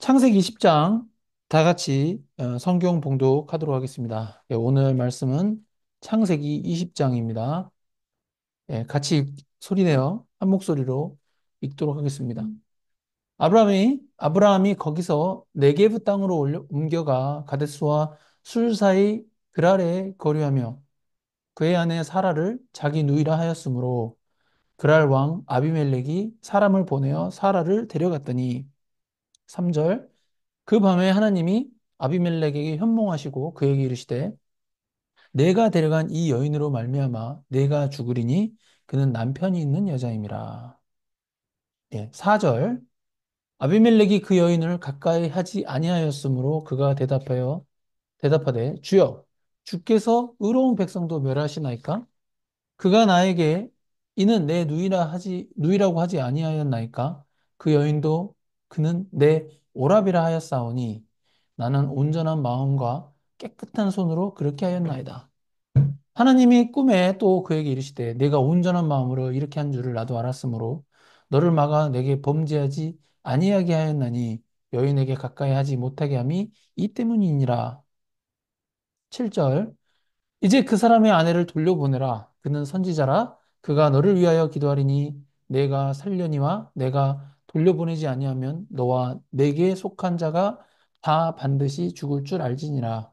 창세기 20장 다 같이 성경 봉독하도록 하겠습니다. 예, 오늘 말씀은 창세기 20장입니다. 같이 소리내어 한 목소리로 읽도록 하겠습니다. 아브라함이 거기서 네게브 땅으로 옮겨가 가데스와 술 사이 그랄에 거류하며 그의 아내 사라를 자기 누이라 하였으므로 그랄 왕 아비멜렉이 사람을 보내어 사라를 데려갔더니 3절 그 밤에 하나님이 아비멜렉에게 현몽하시고 그에게 이르시되 내가 데려간 이 여인으로 말미암아 내가 죽으리니 그는 남편이 있는 여자임이라. 4절 아비멜렉이 그 여인을 가까이 하지 아니하였으므로 그가 대답하되 주여 주께서 의로운 백성도 멸하시나이까 그가 나에게 이는 내 누이라고 하지 아니하였나이까 그 여인도 그는 내 오라비라 하였사오니 나는 온전한 마음과 깨끗한 손으로 그렇게 하였나이다. 하나님이 꿈에 또 그에게 이르시되 내가 온전한 마음으로 이렇게 한 줄을 나도 알았으므로 너를 막아 내게 범죄하지 아니하게 하였나니 여인에게 가까이 하지 못하게 함이 이 때문이니라. 7절 이제 그 사람의 아내를 돌려보내라. 그는 선지자라. 그가 너를 위하여 기도하리니 내가 살려니와 내가 돌려보내지 아니하면 너와 내게 속한 자가 다 반드시 죽을 줄 알지니라.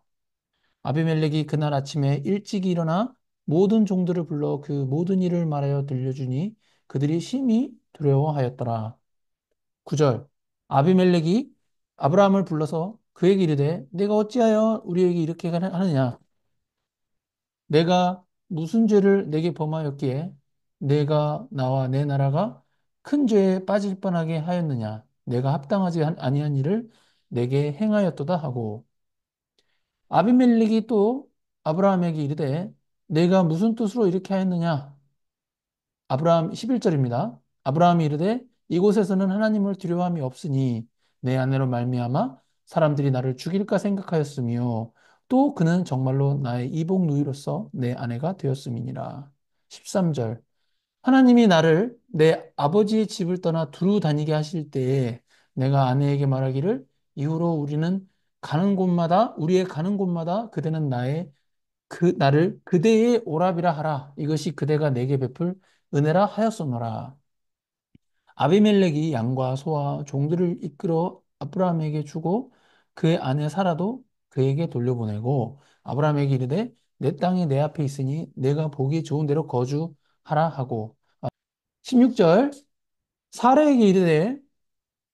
아비멜렉이 그날 아침에 일찍 일어나 모든 종들을 불러 그 모든 일을 말하여 들려주니 그들이 심히 두려워하였더라. 9절 아비멜렉이 아브라함을 불러서 그에게 이르되 내가 어찌하여 우리에게 이렇게 하느냐 내가 무슨 죄를 내게 범하였기에 내가 나와 내 나라가 큰 죄에 빠질 뻔하게 하였느냐 내가 합당하지 아니한 일을 내게 행하였도다 하고 아비멜렉이 또 아브라함에게 이르되 내가 무슨 뜻으로 이렇게 하였느냐 아브라함 11절입니다. 아브라함이 이르되 이곳에서는 하나님을 두려워함이 없으니 내 아내로 말미암아 사람들이 나를 죽일까 생각하였으며 또 그는 정말로 나의 이복 누이로서 내 아내가 되었음이니라. 13절 하나님이 나를 내 아버지의 집을 떠나 두루 다니게 하실 때에 내가 아내에게 말하기를 이후로 우리의 가는 곳마다 그대는 나를 그대의 오랍이라 하라. 이것이 그대가 내게 베풀 은혜라 하였소노라. 아비멜렉이 양과 소와 종들을 이끌어 아브라함에게 주고 그의 아내 사라도 그에게 돌려보내고 아브라함에게 이르되 내 땅이 내 앞에 있으니 내가 보기 좋은 대로 거주하라 하고 16절 사라에게 이르되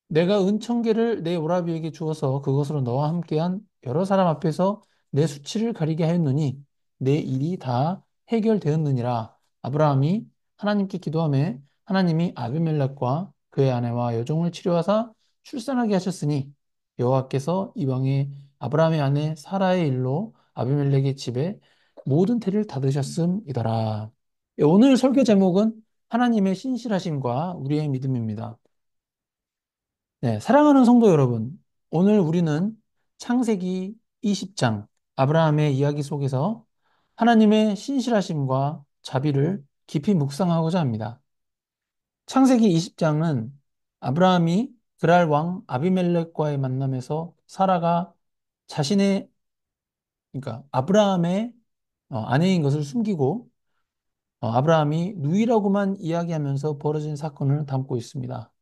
내가 은천계를 내 오라비에게 주어서 그것으로 너와 함께한 여러 사람 앞에서 내 수치를 가리게 하였노니 내 일이 다 해결되었느니라. 아브라함이 하나님께 기도하매 하나님이 아비멜렉과 그의 아내와 여종을 치료하사 출산하게 하셨으니 여호와께서 이방의 아브라함의 아내 사라의 일로 아비멜렉의 집에 모든 태를 닫으셨음이더라. 오늘 설교 제목은 하나님의 신실하심과 우리의 믿음입니다. 네, 사랑하는 성도 여러분, 오늘 우리는 창세기 20장 아브라함의 이야기 속에서 하나님의 신실하심과 자비를 깊이 묵상하고자 합니다. 창세기 20장은 아브라함이 그랄 왕 아비멜렉과의 만남에서 사라가 자신의, 그러니까 아브라함의 아내인 것을 숨기고 아브라함이 누이라고만 이야기하면서 벌어진 사건을 담고 있습니다.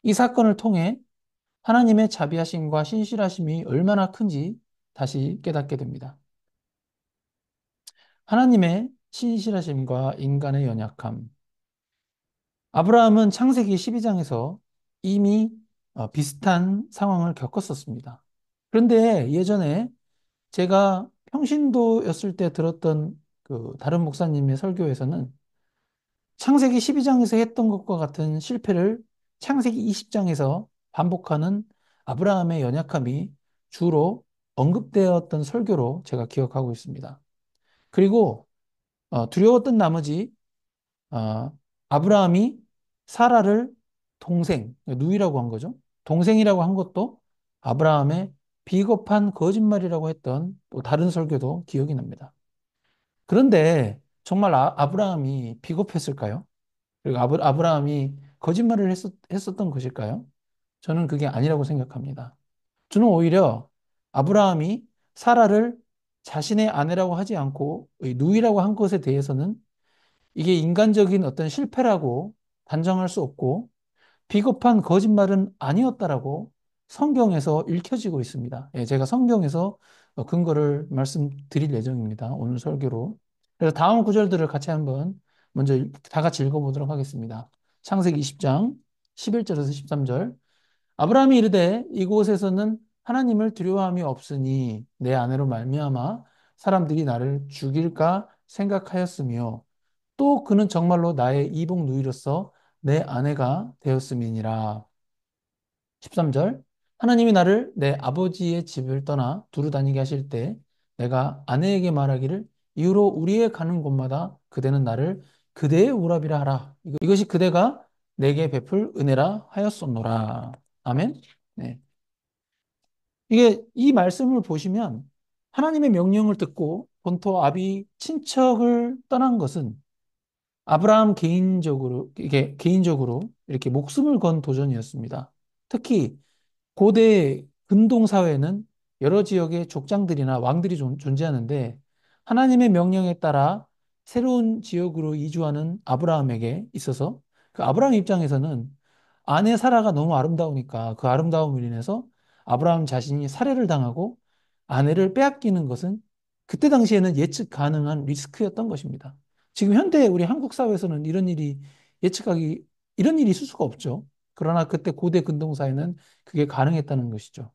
이 사건을 통해 하나님의 자비하심과 신실하심이 얼마나 큰지 다시 깨닫게 됩니다. 하나님의 신실하심과 인간의 연약함. 아브라함은 창세기 12장에서 이미 비슷한 상황을 겪었었습니다. 그런데 예전에 제가 평신도였을 때 들었던 그 다른 목사님의 설교에서는 창세기 12장에서 했던 것과 같은 실패를 창세기 20장에서 반복하는 아브라함의 연약함이 주로 언급되었던 설교로 제가 기억하고 있습니다. 그리고 두려웠던 나머지 어, 아브라함이 사라를 누이라고 한 거죠. 동생이라고 한 것도 아브라함의 비겁한 거짓말이라고 했던 또 다른 설교도 기억이 납니다. 그런데 정말 아브라함이 비겁했을까요? 그리고 아브라함이 거짓말을 했었던 것일까요? 저는 그게 아니라고 생각합니다. 저는 오히려 아브라함이 사라를 자신의 아내라고 하지 않고 누이라고 한 것에 대해서는 이게 인간적인 어떤 실패라고 단정할 수 없고 비겁한 거짓말은 아니었다라고 성경에서 읽혀지고 있습니다. 예, 제가 성경에서 근거를 말씀드릴 예정입니다. 오늘 설교로. 그래서 다음 구절들을 같이 한번 먼저 다 같이 읽어보도록 하겠습니다. 창세기 20장 11절에서 13절. 아브라함이 이르되 이곳에서는 하나님을 두려워함이 없으니 내 아내로 말미암아 사람들이 나를 죽일까 생각하였으며 또 그는 정말로 나의 이복 누이로서 내 아내가 되었음이니라. 13절. 하나님이 나를 내 아버지의 집을 떠나 두루 다니게 하실 때 내가 아내에게 말하기를 이후로 우리의 가는 곳마다 그대는 나를 그대의 오랍이라 하라. 이것이 그대가 내게 베풀 은혜라 하였었노라. 아멘. 네. 이게 이 말씀을 보시면 하나님의 명령을 듣고 본토 아비 친척을 떠난 것은 아브라함 개인적으로, 이게 개인적으로 이렇게 목숨을 건 도전이었습니다. 특히 고대 근동 사회에는 여러 지역의 족장들이나 왕들이 존재하는데 하나님의 명령에 따라 새로운 지역으로 이주하는 아브라함에게 있어서 그 아브라함 입장에서는 아내 사라가 너무 아름다우니까 그 아름다움을 인해서 아브라함 자신이 살해를 당하고 아내를 빼앗기는 것은 그때 당시에는 예측 가능한 리스크였던 것입니다. 지금 현대 우리 한국 사회에서는 예측하기 이런 일이 있을 수가 없죠. 그러나 그때 고대 근동사회는 그게 가능했다는 것이죠.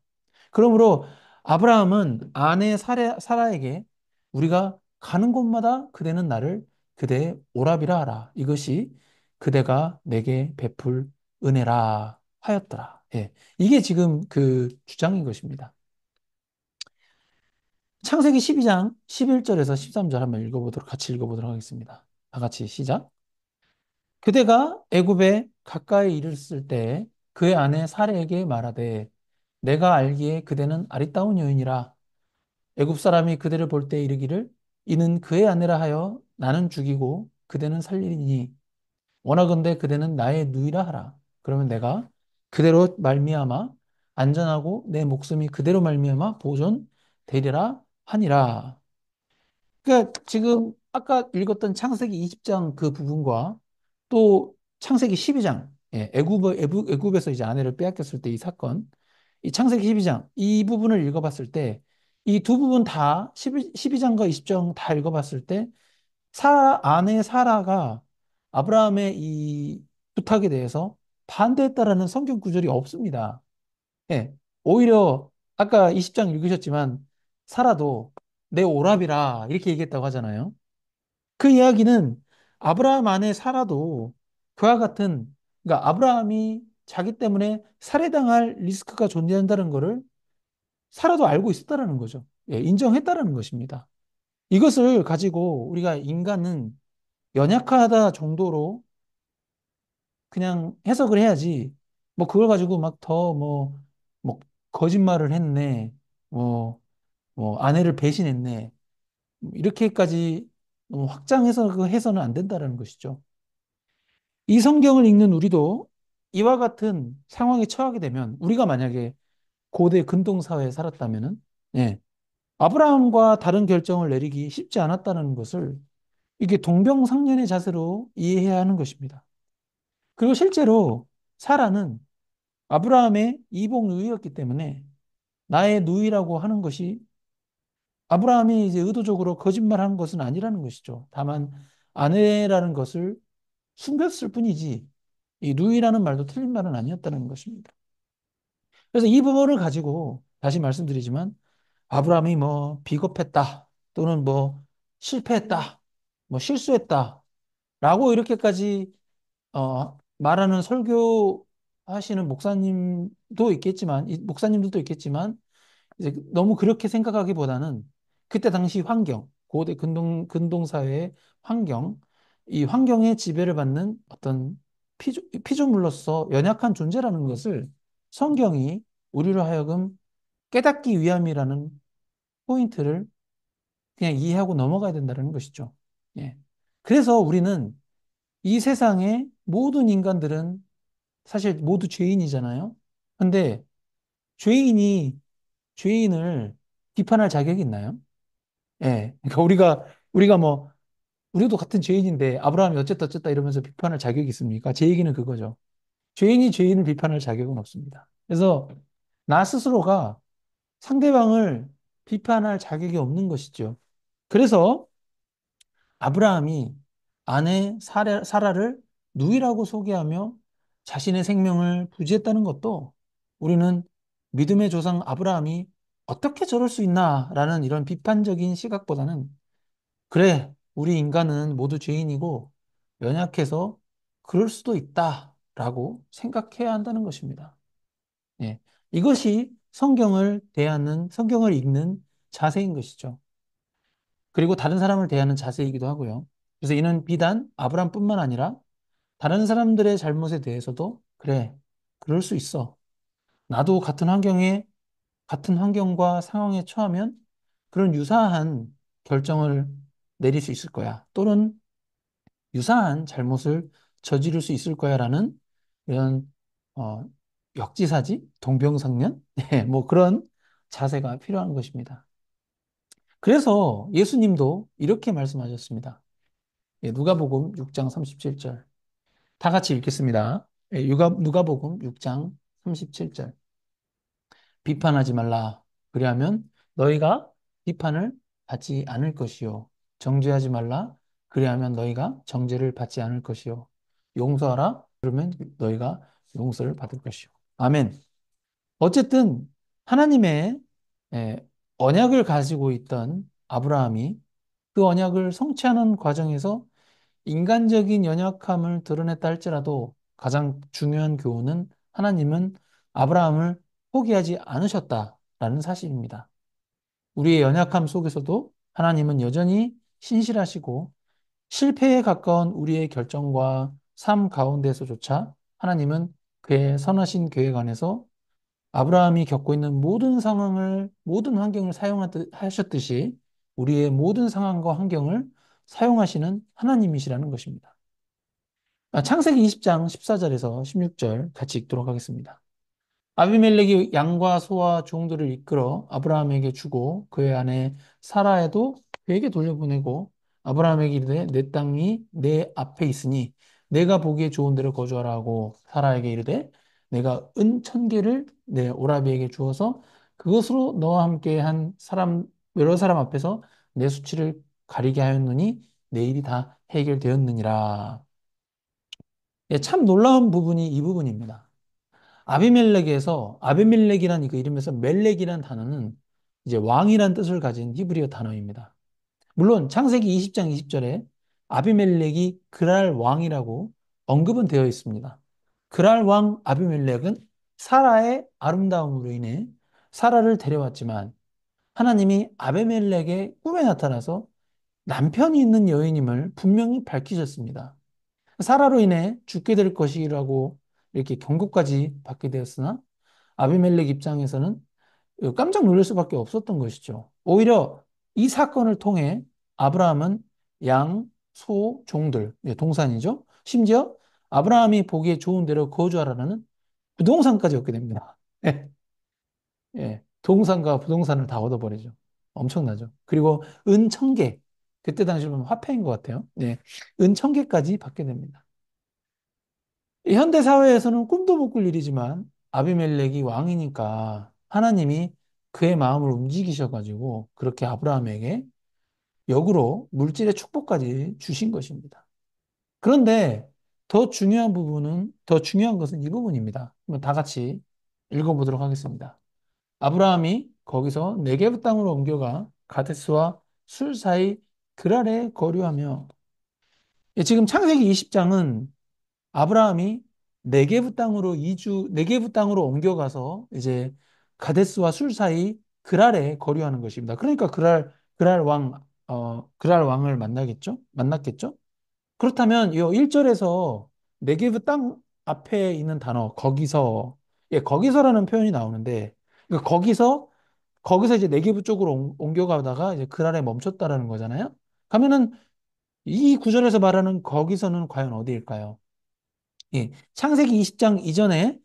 그러므로 아브라함은 아내 사라에게 우리가 가는 곳마다 그대는 나를 그대의 오랍이라 하라. 이것이 그대가 내게 베풀 은혜라 하였더라. 예. 이게 지금 그 주장인 것입니다. 창세기 12장 11절에서 13절 한번 같이 읽어보도록 하겠습니다. 다 같이 시작. 그대가 애굽에 가까이 이르렀을 때 그의 아내 사레에게 말하되 내가 알기에 그대는 아리따운 여인이라 애굽 사람이 그대를 볼 때 이르기를 이는 그의 아내라 하여 나는 죽이고 그대는 살리니 원하건대 그대는 나의 누이라 하라. 그러면 내가 그대로 말미암아 안전하고 내 목숨이 그대로 말미암아 보존되리라 하니라. 그러니까 지금 아까 읽었던 창세기 20장 그 부분과 또 창세기 12장, 예, 애굽에서 이제 아내를 빼앗겼을 때 이 사건, 이 창세기 12장 이 부분을 읽어봤을 때 이 두 부분 다 12장과 20장 다 읽어봤을 때 아내 사라가 아브라함의 이 부탁에 대해서 반대했다라는 성경 구절이 없습니다. 예, 오히려 아까 20장 읽으셨지만 사라도 내 오랍이라 이렇게 얘기했다고 하잖아요. 그 이야기는 아브라함 안에 살아도 그와 같은, 그러니까 아브라함이 자기 때문에 살해당할 리스크가 존재한다는 것을 살아도 알고 있었다라는 거죠. 예, 인정했다라는 것입니다. 이것을 가지고 우리가 인간은 연약하다 정도로 그냥 해석을 해야지, 뭐 그걸 가지고 막 더 뭐 거짓말을 했네, 뭐, 뭐 아내를 배신했네, 이렇게까지 확장해서 해서는 안 된다라는 것이죠. 이 성경을 읽는 우리도 이와 같은 상황에 처하게 되면 우리가 만약에 고대 근동 사회에 살았다면은 예, 아브라함과 다른 결정을 내리기 쉽지 않았다는 것을 이게 동병상련의 자세로 이해해야 하는 것입니다. 그리고 실제로 사라는 아브라함의 이복 누이였기 때문에 나의 누이라고 하는 것이 아브라함이 이제 의도적으로 거짓말한 것은 아니라는 것이죠. 다만 아내라는 것을 숨겼을 뿐이지 이 누이라는 말도 틀린 말은 아니었다는 것입니다. 그래서 이 부분을 가지고 다시 말씀드리지만 아브라함이 뭐 비겁했다 또는 뭐 실패했다 뭐 실수했다 라고 이렇게까지 말하는 설교하시는 목사님도 있겠지만 목사님들도 있겠지만 이제 너무 그렇게 생각하기보다는 그때 당시 환경 고대 근동 사회의 환경 이 환경의 지배를 받는 어떤 피조물로서 연약한 존재라는 것을 성경이 우리로 하여금 깨닫기 위함이라는 포인트를 그냥 이해하고 넘어가야 된다는 것이죠. 예. 그래서 우리는 이 세상의 모든 인간들은 사실 모두 죄인이잖아요. 근데 죄인이 죄인을 비판할 자격이 있나요? 예. 그러니까 우리가 뭐 우리도 같은 죄인인데 아브라함이 어쨌다 어쨌다 이러면서 비판할 자격이 있습니까? 제 얘기는 그거죠. 죄인이 죄인을 비판할 자격은 없습니다. 그래서 나 스스로가 상대방을 비판할 자격이 없는 것이죠. 그래서 아브라함이 아내 사라를 누이라고 소개하며 자신의 생명을 부지했다는 것도 우리는 믿음의 조상 아브라함이 어떻게 저럴 수 있나라는 이런 비판적인 시각보다는 그래, 우리 인간은 모두 죄인이고 연약해서 그럴 수도 있다라고 생각해야 한다는 것입니다. 예. 이것이 성경을 읽는 자세인 것이죠. 그리고 다른 사람을 대하는 자세이기도 하고요. 그래서 이는 비단 아브람뿐만 아니라 다른 사람들의 잘못에 대해서도 그래, 그럴 수 있어. 나도 같은 환경과 상황에 처하면 그런 유사한 결정을 내릴 수 있을 거야. 또는 유사한 잘못을 저지를 수 있을 거야라는 이런 어, 역지사지, 동병상련, 네, 뭐 그런 자세가 필요한 것입니다. 그래서 예수님도 이렇게 말씀하셨습니다. 예, 누가복음 6장 37절. 다 같이 읽겠습니다. 예, 누가복음 6장 37절. 비판하지 말라. 그리하면 너희가 비판을 받지 않을 것이요. 정죄하지 말라. 그리하면 너희가 정죄를 받지 않을 것이요. 용서하라. 그러면 너희가 용서를 받을 것이요. 아멘. 어쨌든 하나님의 예, 언약을 가지고 있던 아브라함이 그 언약을 성취하는 과정에서 인간적인 연약함을 드러냈다 할지라도 가장 중요한 교훈은 하나님은 아브라함을 포기하지 않으셨다라는 사실입니다. 우리의 연약함 속에서도 하나님은 여전히 신실하시고 실패에 가까운 우리의 결정과 삶 가운데서조차 하나님은 그의 선하신 계획 안에서 아브라함이 겪고 있는 모든 상황을, 모든 환경을 사용하셨듯이 우리의 모든 상황과 환경을 사용하시는 하나님이시라는 것입니다. 창세기 20장 14절에서 16절 같이 읽도록 하겠습니다. 아비멜렉이 양과 소와 종들을 이끌어 아브라함에게 주고 그의 아내 사라에도 그에게 돌려보내고 아브라함에게 이르되 내 땅이 내 앞에 있으니 내가 보기에 좋은 데를 거주하라 하고 사라에게 이르되 내가 은 1,000개를 내 오라비에게 주어서 그것으로 너와 함께 한 사람 여러 사람 앞에서 내 수치를 가리게 하였느니 내 일이 다 해결되었느니라. 예, 참 놀라운 부분이 이 부분입니다. 아비멜렉이란 그 이름에서 멜렉이란 단어는 이제 왕이란 뜻을 가진 히브리어 단어입니다. 물론 창세기 20장 20절에 아비멜렉이 그랄 왕이라고 언급은 되어 있습니다. 그랄 왕 아비멜렉은 사라의 아름다움으로 인해 사라를 데려왔지만 하나님이 아비멜렉의 꿈에 나타나서 남편이 있는 여인임을 분명히 밝히셨습니다. 사라로 인해 죽게 될 것이라고 이렇게 경고까지 받게 되었으나 아비멜렉 입장에서는 깜짝 놀랄 수밖에 없었던 것이죠. 오히려 이 사건을 통해 아브라함은 양, 소, 종들, 동산이죠. 심지어 아브라함이 보기에 좋은 데로 거주하라는 부동산까지 얻게 됩니다. 예, 예. 동산과 부동산을 다 얻어버리죠. 엄청나죠. 그리고 은 1,000개. 그때 당시로 보면 화폐인 것 같아요. 예. 은 1,000개까지 받게 됩니다. 현대 사회에서는 꿈도 못 꿀 일이지만 아비멜렉이 왕이니까 하나님이 그의 마음을 움직이셔가지고 그렇게 아브라함에게 역으로 물질의 축복까지 주신 것입니다. 그런데 더 중요한 것은 이 부분입니다. 한번 다 같이 읽어보도록 하겠습니다. 아브라함이 거기서 네게브 땅으로 옮겨가 가데스와 술 사이 그랄에 거류하며 지금 창세기 20장은 아브라함이 네게브 땅으로 옮겨가서 이제 가데스와 술 사이 그랄에 거류하는 것입니다. 그러니까 그랄 왕을 만났겠죠? 그렇다면 이 1절에서 네게브 땅 앞에 있는 단어, 거기서, 예, 거기서라는 표현이 나오는데, 그러니까 거기서 이제 네게브 쪽으로 옮겨가다가 이제 그랄에 멈췄다라는 거잖아요? 그러면은 이 구절에서 말하는 거기서는 과연 어디일까요? 예, 창세기 20장 이전에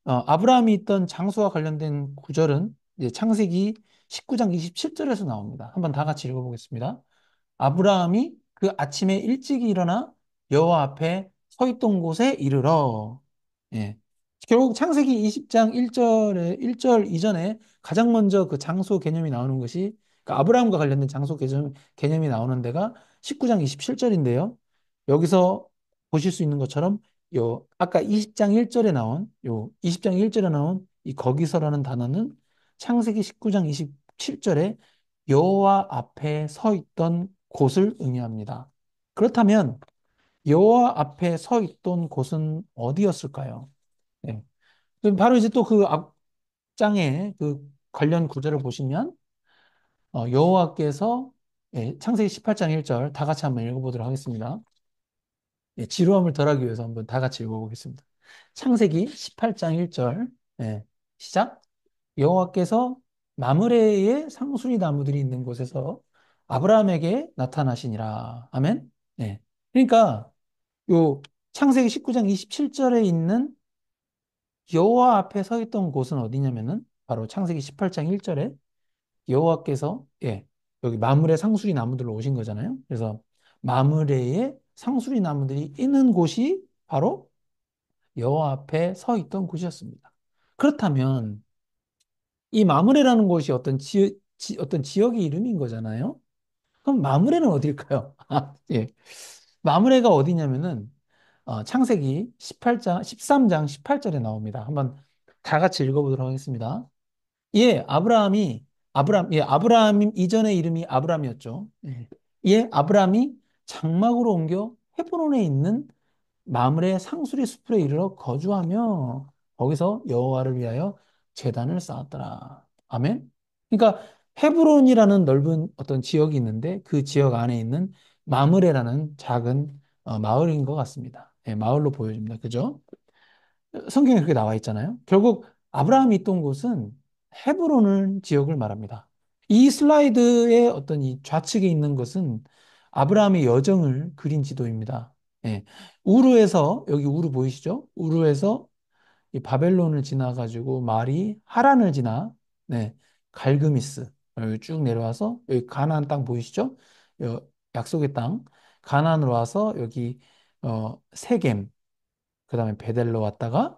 아브라함이 있던 장소와 관련된 구절은 이제 창세기 19장 27절에서 나옵니다. 한번 다 같이 읽어보겠습니다. 아브라함이 그 아침에 일찍이 일어나 여호와 앞에 서 있던 곳에 이르러. 예. 결국 창세기 20장 1절 이전에 가장 먼저 그 장소 개념이 나오는 것이 그러니까 아브라함과 관련된 장소 개념이 나오는 데가 19장 27절인데요. 여기서 보실 수 있는 것처럼 요 아까 20장 1절에 나온 요 20장 1절에 나온 이 거기서라는 단어는 창세기 19장 27절에 여호와 앞에 서 있던 곳을 의미합니다. 그렇다면 여호와 앞에 서 있던 곳은 어디였을까요? 네. 그럼 바로 이제 또 그 앞장에 그 관련 구절을 보시면 여호와께서 창세기 18장 1절 다 같이 한번 읽어보도록 하겠습니다. 지루함을 덜하기 위해서 한번 다 같이 읽어보겠습니다. 창세기 18장 1절 시작. 여호와께서 마므레의 상수리 나무들이 있는 곳에서 아브라함에게 나타나시니라. 아멘. 네. 그러니까 요 창세기 19장 27절에 있는 여호와 앞에 서 있던 곳은 어디냐면은 바로 창세기 18장 1절에 여호와께서 여기 마므레 상수리 나무들로 오신 거잖아요. 그래서 마므레의 상수리 나무들이 있는 곳이 바로 여호와 앞에 서 있던 곳이었습니다. 그렇다면 이 마므레라는 곳이 어떤 지역의 이름인 거잖아요. 그럼 마므레는 어딜까요? 예. 마므레가 어디냐면은 창세기 18장, 13장 18절에 나옵니다. 한번 다 같이 읽어보도록 하겠습니다. 아브라함 이전의 이름이 아브람이었죠. 예. 아브라함이 장막으로 옮겨 헤브론에 있는 마므레 상수리 숲에 이르러 거주하며 거기서 여호와를 위하여 제단을 쌓았더라. 아멘. 그러니까 헤브론이라는 넓은 어떤 지역이 있는데 그 지역 안에 있는 마므레라는 작은 마을인 것 같습니다. 마을로 보여집니다. 그죠? 성경에 그렇게 나와 있잖아요. 결국 아브라함이 있던 곳은 헤브론을 지역을 말합니다. 이 슬라이드의 어떤 이 좌측에 있는 것은 아브라함의 여정을 그린 지도입니다. 예. 우르에서 여기 우르 보이시죠? 우르에서 이 바벨론을 지나가지고 말이 하란을 지나 네, 갈그미스 여기 쭉 내려와서 여기 가나안 땅 보이시죠? 약속의 땅 가나안으로 와서 여기 세겜 그다음에 베델로 왔다가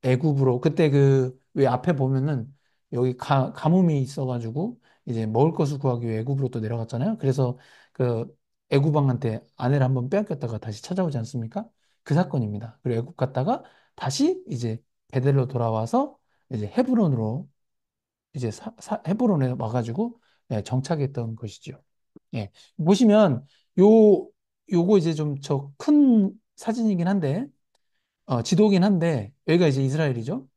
애굽으로 그때 그 왜 앞에 보면은 여기 가뭄이 있어가지고 이제 먹을 것을 구하기 위해 애굽으로 또 내려갔잖아요. 그래서 그 애굽 왕한테 아내를 한번 빼앗겼다가 다시 찾아오지 않습니까? 그 사건입니다. 그리고 애굽 갔다가 다시 이제 베델로 돌아와서 이제 헤브론으로 이제 헤브론에 와가지고 정착했던 것이죠. 예. 보시면 요 요거 이제 좀 저 큰 사진이긴 한데 지도긴 한데 여기가 이제 이스라엘이죠.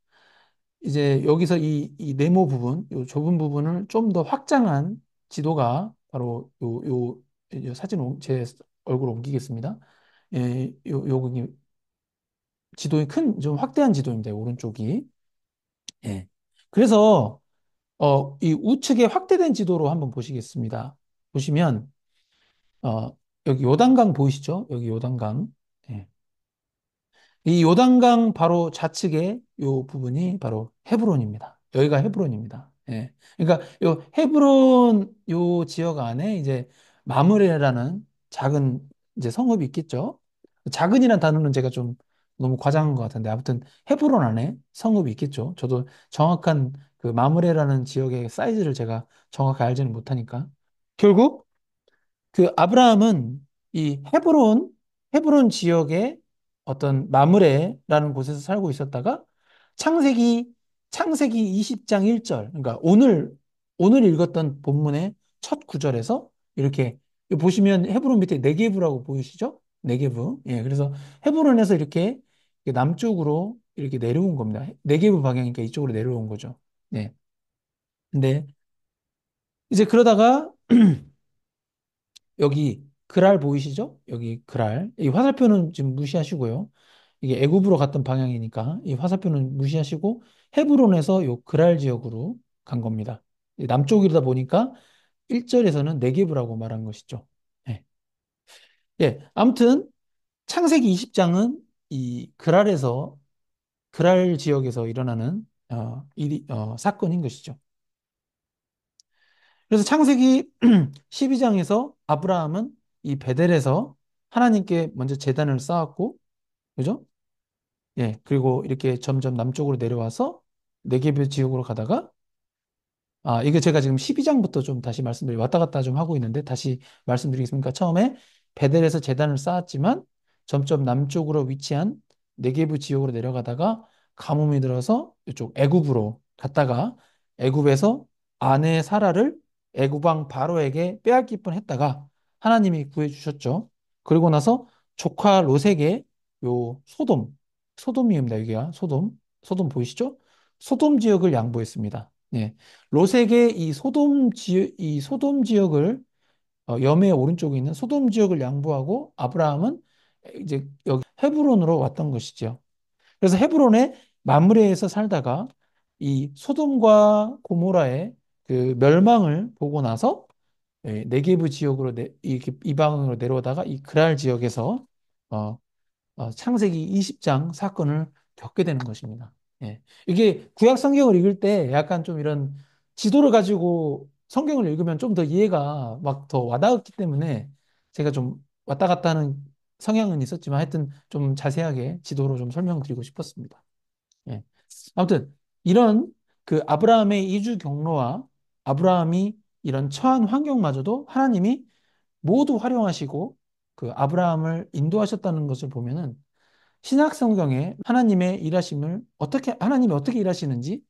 이제 여기서 이 네모 부분, 요 좁은 부분을 좀 더 확장한 지도가 바로 요 사진 제 얼굴 옮기겠습니다. 요거 지도의 좀 확대한 지도입니다. 오른쪽이. 예. 그래서 이 우측에 확대된 지도로 한번 보시겠습니다. 보시면 여기 요단강 보이시죠? 여기 요단강. 예. 이 요단강 바로 좌측에 요 부분이 바로 헤브론입니다. 여기가 헤브론입니다. 예. 그러니까 요 헤브론 요 지역 안에 이제 마므레라는 작은 이제 성읍이 있겠죠. 작은이라는 단어는 제가 좀 너무 과장한 것 같은데 아무튼 헤브론 안에 성읍이 있겠죠. 저도 정확한 그 마므레라는 지역의 사이즈를 제가 정확히 알지는 못하니까 결국 그 아브라함은 이 헤브론 지역의 어떤 마므레라는 곳에서 살고 있었다가 창세기, 창세기 20장 1절, 그러니까 오늘 읽었던 본문의 첫 구절에서 이렇게 보시면 헤브론 밑에 네게브라고 보이시죠? 네게브. 예, 그래서 헤브론에서 이렇게 남쪽으로 이렇게 내려온 겁니다. 네게브 방향이니까 이쪽으로 내려온 거죠. 네. 근데 이제 그러다가 여기 그랄 보이시죠? 여기 그랄. 이 화살표는 지금 무시하시고요. 이게 애굽으로 갔던 방향이니까 이 화살표는 무시하시고 헤브론에서 요 그랄 지역으로 간 겁니다. 이 남쪽이다 보니까 1절에서는 네게브라고 말한 것이죠. 예. 예. 아무튼 창세기 20장은 이 그랄에서 그랄 지역에서 일어나는 사건인 것이죠. 그래서 창세기 12장에서 아브라함은 이 베델에서 하나님께 먼저 제단을 쌓았고, 그죠? 예, 그리고 이렇게 점점 남쪽으로 내려와서 네게브 지역으로 가다가 이게 제가 지금 12장부터 좀 다시 왔다 갔다 좀 하고 있는데 다시 말씀드리겠습니다. 처음에 베델에서 제단을 쌓았지만 점점 남쪽으로 위치한 네게브 지역으로 내려가다가 가뭄이 들어서 이쪽 애굽으로 갔다가 애굽에서 아내 사라를 애굽 왕 바로에게 빼앗길 뻔했다가 하나님이 구해주셨죠. 그리고 나서 조카 롯에게 요 소돔이입니다. 여기가 소돔 보이시죠? 소돔 지역을 양보했습니다. 네. 롯에게 이 소돔 지역을 염해 오른쪽에 있는 소돔 지역을 양보하고 아브라함은 이제 여기 헤브론으로 왔던 것이죠. 그래서 헤브론의 mamre에서 살다가 이 소돔과 고모라의 그 멸망을 보고 나서 네게브 지역으로 이렇게 이방으로 내려오다가 이 그랄 지역에서 어, 창세기 20장 사건을 겪게 되는 것입니다. 예. 이게 구약 성경을 읽을 때 약간 좀 이런 지도를 가지고 성경을 읽으면 좀 더 이해가 막 더 와닿았기 때문에 제가 좀 왔다 갔다 하는 성향은 있었지만 하여튼 좀 자세하게 지도로 좀 설명드리고 싶었습니다. 예. 아무튼 이런 그 아브라함의 이주 경로와 아브라함이 이런 처한 환경마저도 하나님이 모두 활용하시고 그 아브라함을 인도하셨다는 것을 보면은 신약 성경에 하나님이 어떻게 일하시는지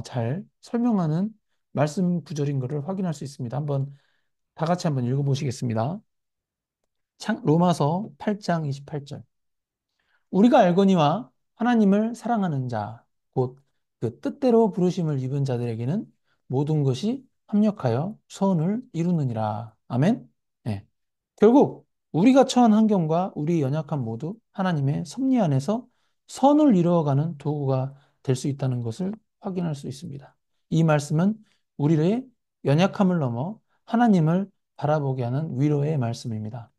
잘 설명하는 말씀 구절인 것을 확인할 수 있습니다. 다 같이 한번 읽어보시겠습니다. 로마서 8장 28절. 우리가 알거니와 하나님을 사랑하는 자, 곧 그 뜻대로 부르심을 입은 자들에게는 모든 것이 합력하여 선을 이루느니라. 아멘. 네. 결국 우리가 처한 환경과 우리 연약함 모두 하나님의 섭리 안에서 선을 이루어가는 도구가 될 수 있다는 것을 확인할 수 있습니다. 이 말씀은 우리의 연약함을 넘어 하나님을 바라보게 하는 위로의 말씀입니다.